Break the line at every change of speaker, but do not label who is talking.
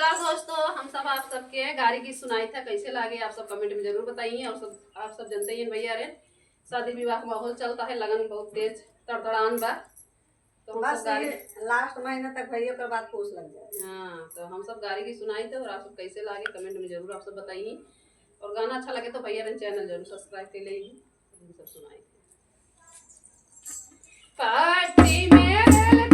नमस्कार दोस्तों, हम सब आप सबके गाड़ी की सुनाई था कैसे लागे आप सब कमेंट में जरूर बताइए। और सब आप सब जानते ही भैया रे शादी विवाह का माहौल चलता है, लगन बहुत तेज तड़तड़ान बा। तो हम सब गाड़ी
लास्ट महीने तक भैया के बाद पूछ लग जाए।
हाँ, तो हम सब गाड़ी की सुनाई थे और आप सब कैसे लागे कमेंट में जरूर आप सब बताइए। और गाना अच्छा लगे तो भैया रे चैनल जरूर सब्सक्राइब कर लीजिए। हम सब सुनाई थे पार्टी में